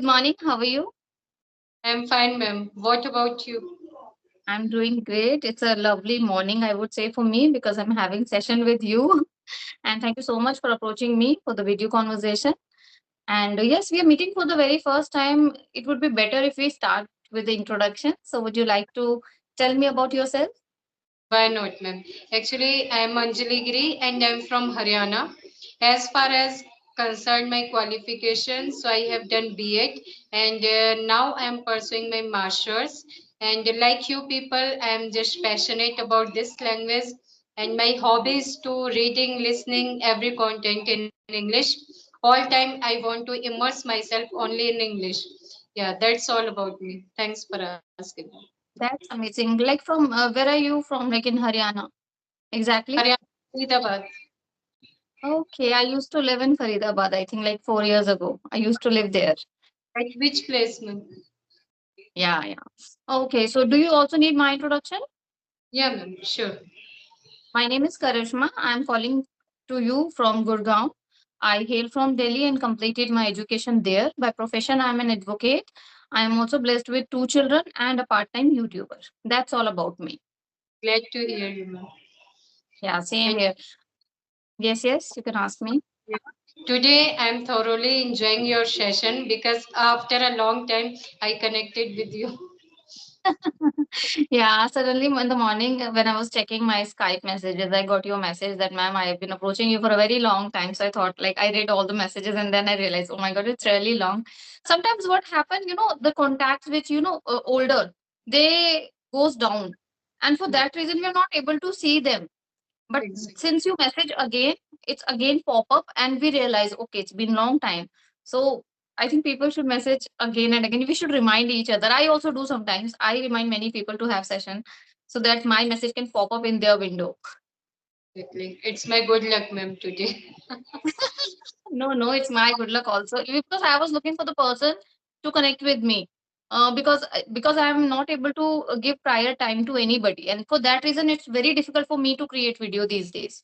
Morning. How are you? I'm fine, ma'am. What about you? I'm doing great. It's a lovely morning, I would say, for me because I'm having session with you. And thank you so much for approaching me for the video conversation. And yes, we are meeting for the very first time. It would be better if we start with the introduction. So, would you like to tell me about yourself? Why not, ma'am? Actually, I'm Anjali Giri and I'm from Haryana. As far as concerned my qualifications, so I have done B.Ed and now I'm pursuing my master's. And like you people, I'm just passionate about this language and my hobby is to reading, listening every content in English. All time I want to immerse myself only in English. Yeah, that's all about me. Thanks for asking. That's amazing. Like, from where are you from? Like in Haryana? Exactly. Haryana, Faridabad. Okay, I used to live in Faridabad, I think like 4 years ago. I used to live there. At which place, ma'am? Yeah, yeah. Okay, so do you also need my introduction? Yeah, ma'am, sure. My name is Karishma. I'm calling to you from Gurgaon. I hail from Delhi and completed my education there. By profession, I'm an advocate. I am also blessed with two children and a part-time YouTuber. That's all about me. Glad to hear you, ma'am. Yeah, same And here. Yes, yes, you can ask me. yeah, today I'm thoroughly enjoying your session because after a long time I connected with you. Yeah, suddenly in the morning when I was checking my Skype messages, I got your message that, ma'am, I have been approaching you for a very long time. So I thought, like, I read all the messages and then I realized, oh my God, it's really long. Sometimes what happened, the contacts which, older, they goes down. And for Yeah, that reason, we're not able to see them. But exactly. since you message again, it's again pop up and we realize, okay, it's been long time. So I think people should message again and again. We should remind each other. I also do sometimes. I remind many people to have session so that my message can pop up in their window. Exactly. It's my good luck, ma'am, today. No, no, it's my good luck also because I was looking for the person to connect with me. Because I am not able to give prior time to anybody, and for that reason, it's very difficult for me to create video these days.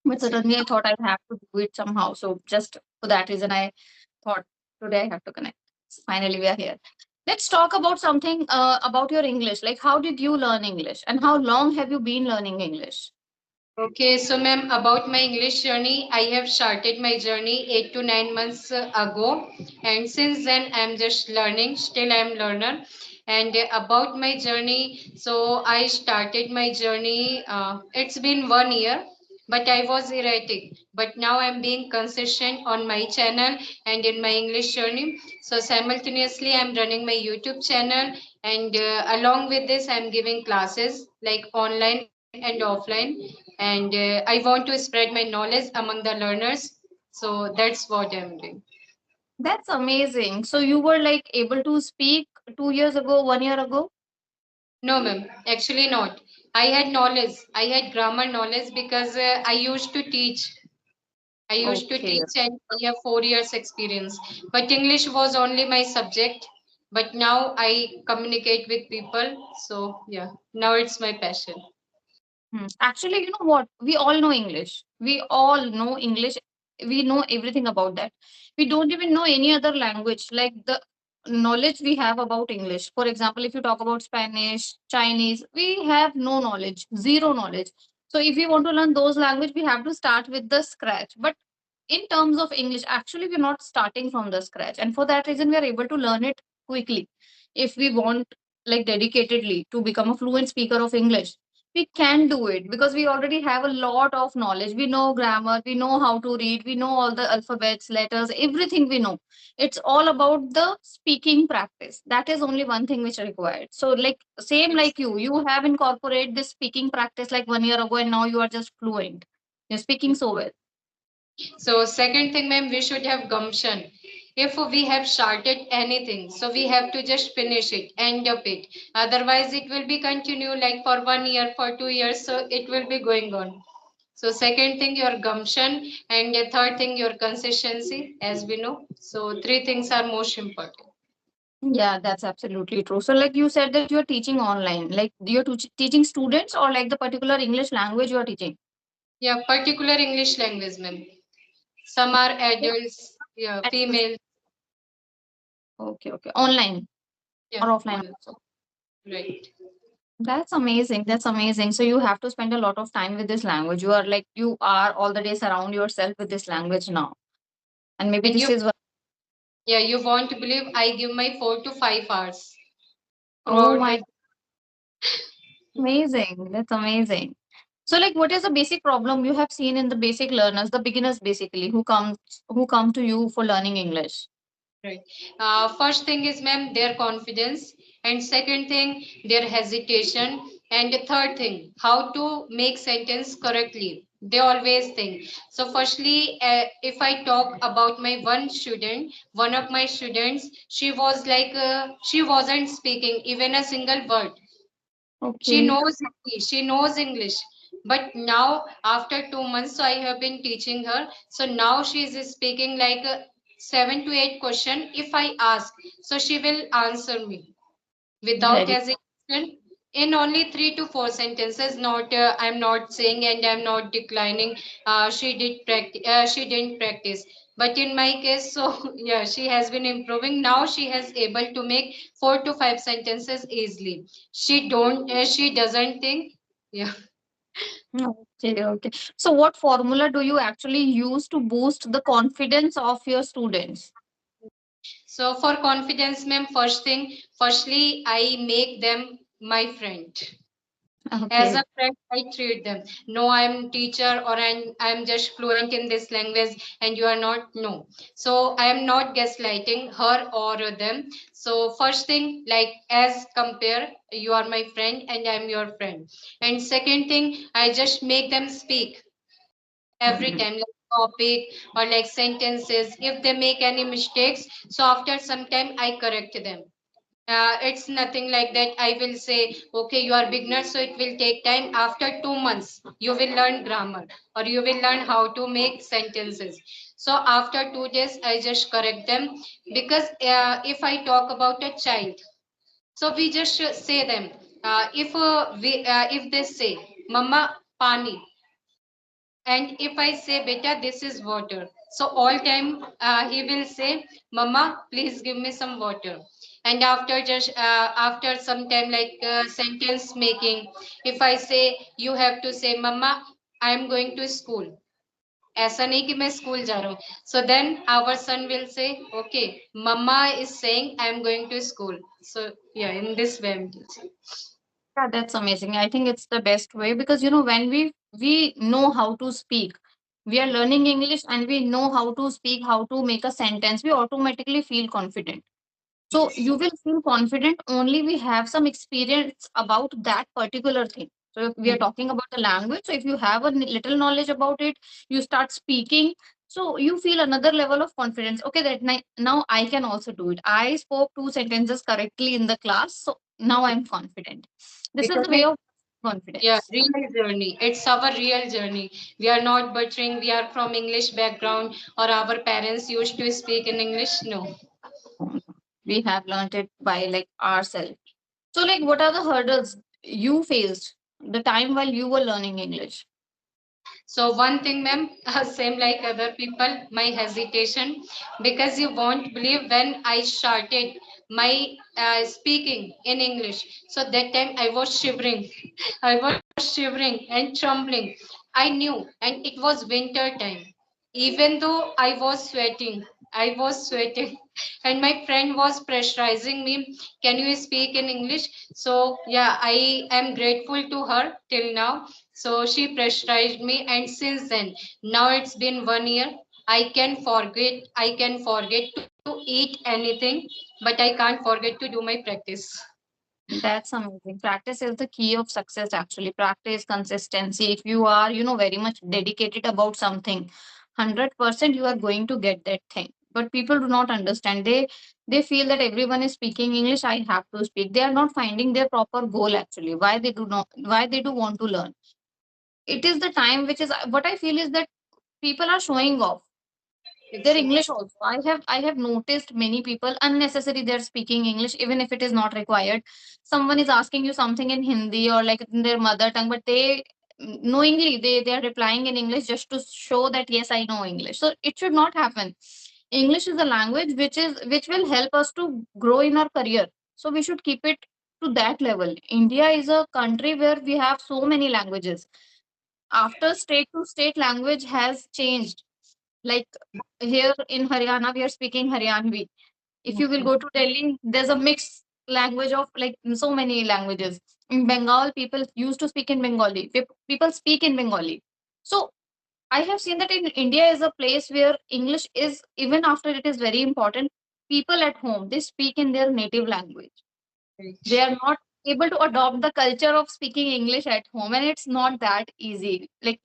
But Exactly. suddenly I thought I'd have to do it somehow. So just for that reason, I thought today I have to connect. So finally, we are here. Let's talk about something about your English. Like, how did you learn English, and how long have you been learning English? Okay, so ma'am, about my English journey, I have started my journey 8 to 9 months ago, and since then I'm just learning. Still, I'm learner. And about my journey, so I started my journey. It's been 1 year, but I was erratic. But now I'm being consistent on my channel and in my English journey. So simultaneously, I'm running my YouTube channel, and along with this, I'm giving classes like online and offline, and I want to spread my knowledge among the learners. So that's what I'm doing. That's amazing. So you were like able to speak 2 years ago, 1 year ago? No, ma'am, actually not. I had knowledge. I had grammar knowledge because I used to teach. I used to Okay. teach and I have 4 years experience. But English was only my subject. But now I communicate with people. So yeah, now it's my passion. Actually, you know what? We all know English. We all know English. We know everything about that. We don't even know any other language. Like the knowledge we have about English. For example, if you talk about Spanish, Chinese, we have no knowledge, zero knowledge. So if we want to learn those language, we have to start with the scratch. But in terms of English, actually, we're not starting from the scratch. And for that reason, we are able to learn it quickly. If we want, like, dedicatedly to become a fluent speaker of English, we can do it because we already have a lot of knowledge. We know grammar, we know how to read, we know all the alphabets, letters, everything we know. It's all about the speaking practice. That is only one thing which is required. So, like, same like you have incorporated this speaking practice like 1 year ago, and now you are just fluent. You're speaking so well. So second thing, ma'am, we should have gumption. If we have started anything, so we have to just finish it, end up it. Otherwise, it will be continue like for 1 year, for 2 years, so it will be going on. So second thing, your gumption, and the third thing, your consistency, as we know. So three things are most important. Yeah, that's absolutely true. So, like you said, that you're teaching online, like you're teaching students, or like the particular English language you are teaching. Yeah, particular English language, ma'am. Some are adults, yeah, Adults. female. Okay, okay. Online Yeah, or offline online. also. Right. That's amazing. That's amazing. So you have to spend a lot of time with this language. You are all the day surround yourself with this language now. And maybe And this you, is what, yeah, you won't believe I give my 4 to 5 hours oh throughout my, the. amazing. That's amazing. So like what is the basic problem you have seen in the basic learners, the beginners basically, who come to you for learning English? Right. First thing is, ma'am, their confidence, and second thing, their hesitation, and the third thing, how to make sentence correctly. They always think. So, firstly, if I talk about my one of my students, she was like, she wasn't speaking even a single word. She Okay. knows Hindi, she knows English. But now, after 2 months, so I have been teaching her. So now she is speaking like 7 to 8 questions. If I ask, so she will answer me without Very hesitation in only 3 to 4 sentences. Not I'm not saying and I'm not declining. She did practice. She didn't practice. But in my case, so yeah, she has been improving. Now she has able to make 4 to 5 sentences easily. She don't. She doesn't think. Yeah. okay, okay. So what formula do you actually use to boost the confidence of your students? So for confidence, ma'am, firstly, I make them my friend. As a Okay. friend, I treat them. No, I'm teacher or I'm just fluent in this language and you are not. No. So I am not gaslighting her or them. So first thing, like as compare, you are my friend and I'm your friend. And second thing, I just make them speak every Mhm. time, like topic or like sentences. If they make any mistakes, so after some time I correct them. It's nothing like that. I will say, okay, you are beginner, so it will take time. After 2 months, you will learn grammar or you will learn how to make sentences. So after 2 days, I just correct them because if I talk about a child, so we just say them. If they say, "Mama, pani," and if I say, beta, this is water, so all time he will say, mama, please give me some water. And after some time, like sentence making, if I say, you have to say, mama, I am going to school, ऐसा नहीं कि मैं school जा रहा हूँ. So then our son will say, okay, mama is saying I am going to school. So yeah, in this way I'm teaching. Yeah, that's amazing. I think it's the best way because when we know how to speak, we are learning English and we know how to speak, how to make a sentence, we automatically feel confident. So Yes. you will feel confident only we have some experience about that particular thing. So if we are talking about the language, so if you have a little knowledge about it, you start speaking. So you feel another level of confidence. Okay, now I can also do it. I spoke two sentences correctly in the class, so now I'm confident. This is Because the way of yeah, confidence. real journey. It's our real journey. We are not butchering. We are from English background, or our parents used to speak in English. No. We have learned it by like ourselves. So like what are the hurdles you faced the time while you were learning English? So one thing, ma'am, same like other people, my hesitation, because you won't believe when I started my speaking in English. So that time I was shivering. I was shivering and trembling. I knew, and it was winter time. Even though I was sweating, and my friend was pressurizing me. Can you speak in English? So yeah, I am grateful to her till now. So she pressurized me, and since then, now it's been 1 year. I can forget to eat anything, but I can't forget to do my practice. That's amazing. Practice is the key of success, actually. Practice, consistency. If you are, very much dedicated about something, 100% you are going to get that thing. But people do not understand. They feel that everyone is speaking English, I have to speak. They are not finding their proper goal actually. Why they do want to learn. It is the time which is what I feel is that people are showing off their Exactly. English also. I have noticed many people unnecessary they're speaking English even if it is not required. Someone is asking you something in Hindi or like in their mother tongue, but they knowingly they are replying in English just to show that yes, I know English. So it should not happen. English is a language which will help us to grow in our career. So we should keep it to that level. India is a country where we have so many languages. After state to state language has changed. Like here in Haryana, we are speaking Haryanvi. If you will Okay. go to Delhi, there's a mixed language of like so many languages. In Bengal, people used to speak in Bengali. People speak in Bengali. So I have seen that in India is a place where English is, even after it is very important, people at home, they speak in their native language. They Right. are not able to adopt the culture of speaking English at home, and it's not that easy. Like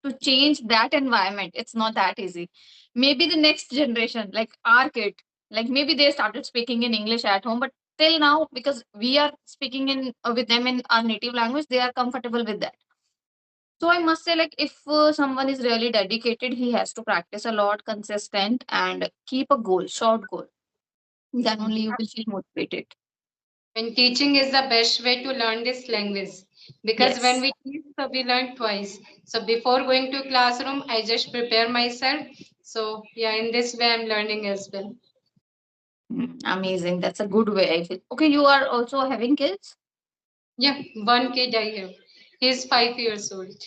to change that environment, it's not that easy. Maybe the next generation, like our kid, like maybe they started speaking in English at home, but till now, because we are speaking in with them in our native language, they are comfortable with that. So I must say, like, if someone is really dedicated, he has to practice a lot, consistent, and keep a goal, short goal. Then only you will feel motivated. And teaching is the best way to learn this language because when Yes. we teach, so we learn twice. So before going to classroom, I just prepare myself. So yeah, in this way, I'm learning as well. Amazing. That's a good way, I feel. Okay, you are also having kids? Yeah, one kid I have. He's 5 years old.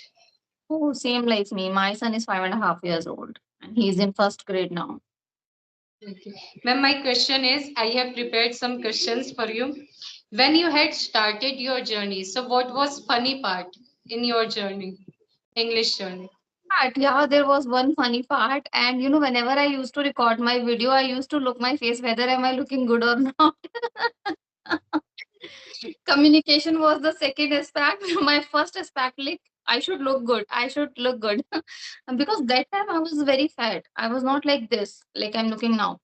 Oh, same like me. My son is 5.5 years old, and he's in first grade now. Okay. Ma'am, my question is, I have prepared some questions for you. When you had started your journey, so what was funny part in your journey, English journey? But yeah, there was one funny part, and whenever I used to record my video, I used to look my face whether am I looking good or not. Communication was the second aspect. My first aspect, like I should look good. I should look good. And because that time I was very fat. I was not like this, like I'm looking now.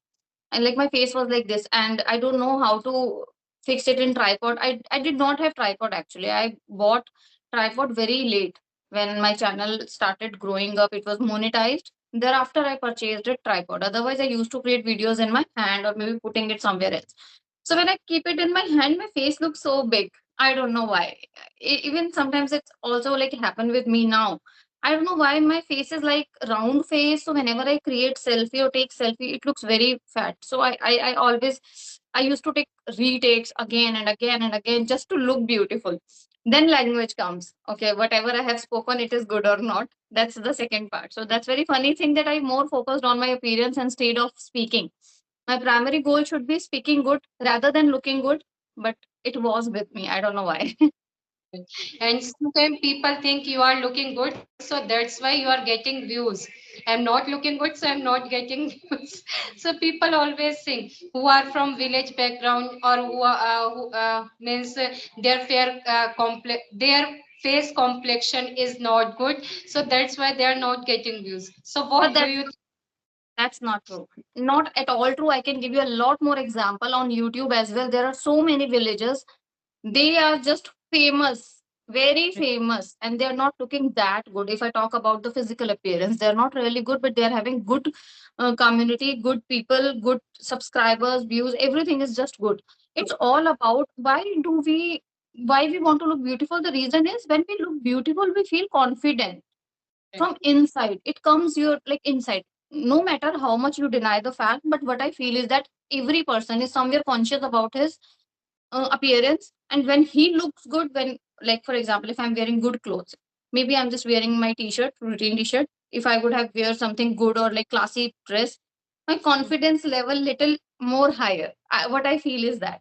And like my face was like this, and I don't know how to fix it in tripod. I did not have tripod actually. I bought tripod very late when my channel started growing up. It was monetized. Thereafter I purchased a tripod. Otherwise I used to create videos in my hand or maybe putting it somewhere else. So when I keep it in my hand, my face looks so big. I don't know why. Even sometimes it's also like happen with me now. I don't know why my face is like round face. So whenever I create selfie or take selfie, it looks very fat. So I always I used to take retakes again and again and again just to look beautiful. Then language comes. Okay, whatever I have spoken, it is good or not. That's the second part. So that's very funny thing that I more focused on my appearance instead of speaking. My primary goal should be speaking good rather than looking good, but it was with me. I don't know why. And sometimes people think you are looking good, so that's why you are getting views. I'm not looking good, so I'm not getting views. So people always think who are from village background or who means their face complexion is not good, so that's why they are not getting views. So But what do that's you That's not true. Not at all true. I can give you a lot more example on YouTube as well. There are so many villages. They are just famous, very think? famous, and they are not looking that good. If I talk about the physical appearance, they are not really good, but they are having good community, good people, good subscribers, views. Everything is just good. It's all about why we want to look beautiful. The reason is when we look beautiful, we feel confident from inside. It comes your like inside, no matter how much you deny the fact. But what I feel is that every person is somewhere conscious about his appearance, and when he looks good, when like for example, if I'm wearing good clothes, maybe I'm just wearing my t-shirt, routine t-shirt. If I would have wear something good or like classy dress, my confidence level little more higher. What I feel is that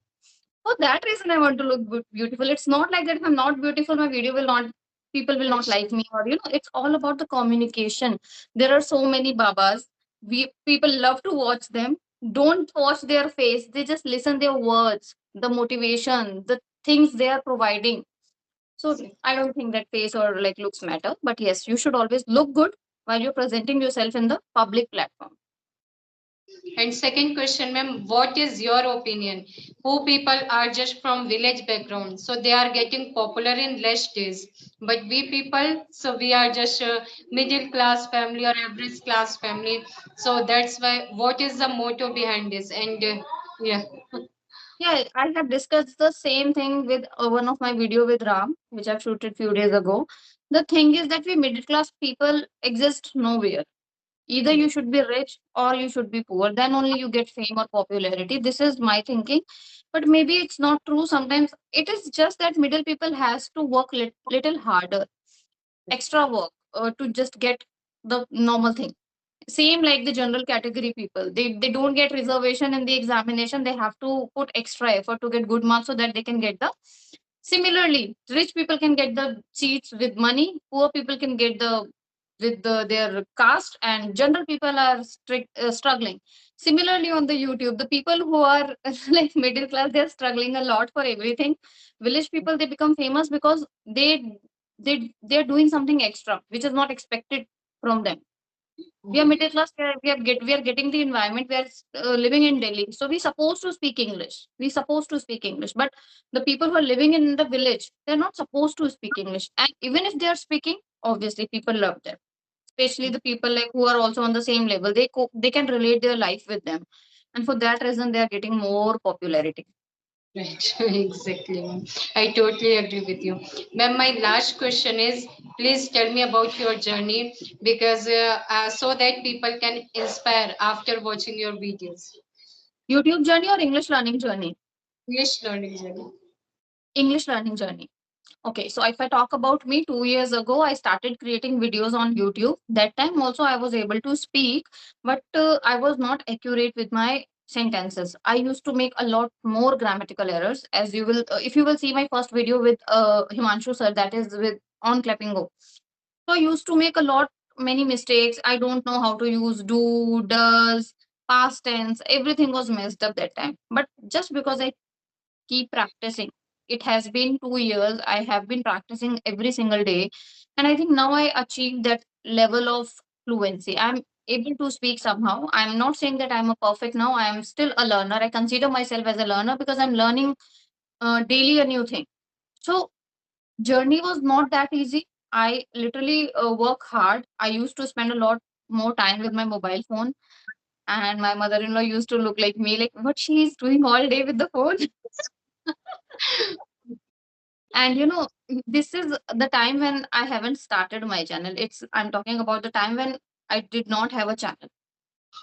for that reason I want to look good, beautiful. It's not like that if I'm not beautiful, my video will not, people will not like me, or it's all about the communication. There are so many babas. We people love to watch them. Don't watch their face. They just listen their words, the motivation, the things they are providing. So I don't think that face or like looks matter. But yes, you should always look good while you're presenting yourself in the public platform. And second question, ma'am, what is your opinion? Who people are just from village background, so they are getting popular in less days. But we people, so we are just a middle class family or average class family. So that's why. What is the motto behind this? And yeah, Yeah, I have discussed the same thing with one of my video with Ram, which I've shooted few days ago. The thing is that we middle class people exist nowhere. Either you should be rich or you should be poor, then only you get fame or popularity. This is my thinking, but maybe it's not true. Sometimes it is just that middle people has to work little harder, extra work, to just get the normal thing. Same like the general category people, they don't get reservation in the examination, they have to put extra effort to get good marks so that they can get the. Similarly, rich people can get the seats with money, poor people can get the with their caste, and general people are struggling. Similarly, on the YouTube, the people who are like middle class, they're struggling a lot for everything. Village people, they become famous because they're doing something extra, which is not expected from them. We are middle class. We are getting the environment. We are living in Delhi, so we supposed to speak English. We supposed to speak English, but the people who are living in the village, they're not supposed to speak English. And even if they are speaking, obviously people love them. Especially the people like who are also on the same level. They can relate their life with them, and for that reason, they are getting more popularity. Right, exactly, ma'am. I totally agree with you. Ma'am, my last question is please tell me about your journey because so that people can inspire after watching your videos. YouTube journey or English learning journey? English learning journey. English learning journey. Okay, so if I talk about me, 2 years ago, I started creating videos on YouTube. That time also I was able to speak, but I was not accurate with my sentences. I used to make a lot more grammatical errors. As you will, if you will see my first video with Himanshu sir, that is with on clapping go. So I used to make a lot, many mistakes. I don't know how to use do, does, past tense. Everything was messed up that time. But just because I keep practicing. It has been 2 years. I have been practicing every single day. And I think now I achieved that level of fluency. I'm able to speak somehow. I'm not saying that I'm a perfect now. I am still a learner. I consider myself as a learner because I'm learning daily a new thing. So journey was not that easy. I literally work hard. I used to spend a lot more time with my mobile phone, and my mother-in-law used to look like me, like what she is doing all day with the phone. And this is the time when I haven't started my channel. I'm talking about the time when I did not have a channel.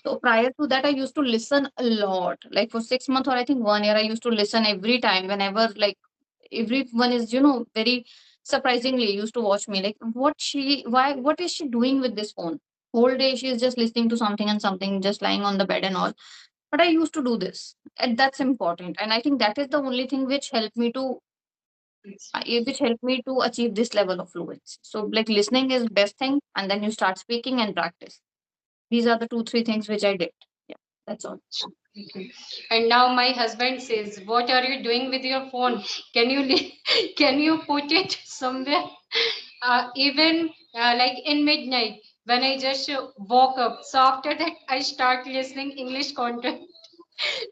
So prior to that, I used to listen a lot. Like for 6 months or I think 1 year, I used to listen every time whenever like everyone is, very surprisingly used to watch me. Like what is she doing with this phone? Whole day she is just listening to something and something, just lying on the bed and all. But I used to do this. And that's important. And I think that is the only thing which helped me to achieve this level of fluency. So like listening is best thing, and then you start speaking and practice. These are the two, three things which I did. Yeah, that's all. Okay. And now my husband says, "What are you doing with your phone? Can you can you put it somewhere?" Even like in midnight when I just woke up. So after that, I start listening English content,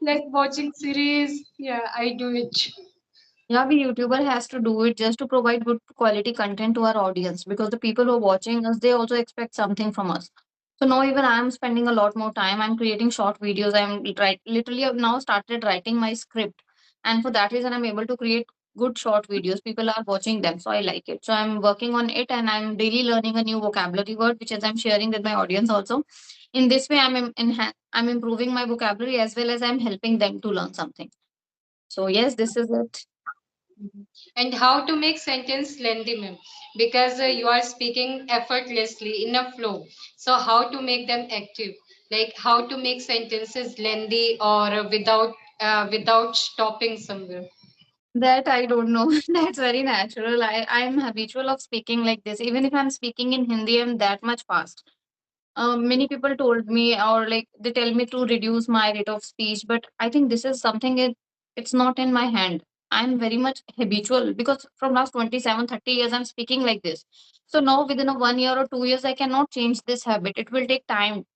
like watching series. Yeah, I do it. Yeah, we YouTuber has to do it just to provide good quality content to our audience, because the people who are watching us, they also expect something from us. So now even I'm spending a lot more time. I'm creating short videos. Literally I've now started writing my script, and for that reason I'm able to create good short videos. People are watching them, so I like it. So I'm working on it, and I'm daily learning a new vocabulary word, which is I'm sharing with my audience also. In this way, I'm improving my vocabulary as well as I'm helping them to learn something. So yes, this is it. Mhm. And how to make sentence lengthy, ma'am? Because you are speaking effortlessly in a flow. So how to make them active? Like how to make sentences lengthy or without stopping somewhere. That I don't know. That's very natural. I'm habitual of speaking like this. Even if I'm speaking in Hindi, I'm that much fast. Many people told me, or like they tell me to reduce my rate of speech, but I think this is something it's not in my hand. I'm very much habitual because from last 27, 30 years, I'm speaking like this. So now within a 1 year or 2 years, I cannot change this habit. It will take time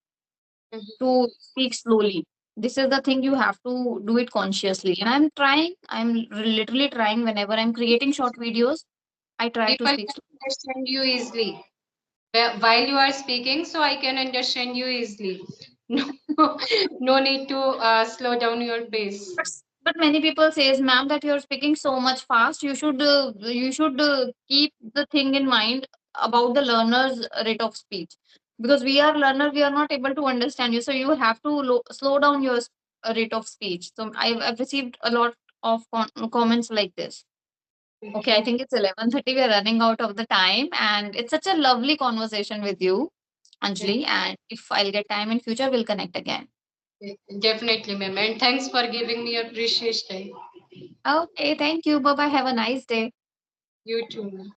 Mhm. to speak slowly. This is the thing, you have to do it consciously. And I'm trying, literally trying. Whenever I'm creating short videos, I try to People speak can slowly. understand you easily while you are speaking, so I can understand you easily. No, no need to slow down your pace. But many people says, ma'am, that you're speaking so much fast. You should keep the thing in mind about the learner's rate of speech. because we are learner, we are not able to understand you, so you have to slow down your rate of speech. So I've received a lot of comments like this. Okay, I think it's 11:30. We're running out of the time, and it's such a lovely conversation with you, Anjali. And if I'll get time in future, we'll connect again. Definitely, ma'am. And thanks for giving me your precious time. Okay, thank you. Bye bye. Have a nice day. You too, ma'am.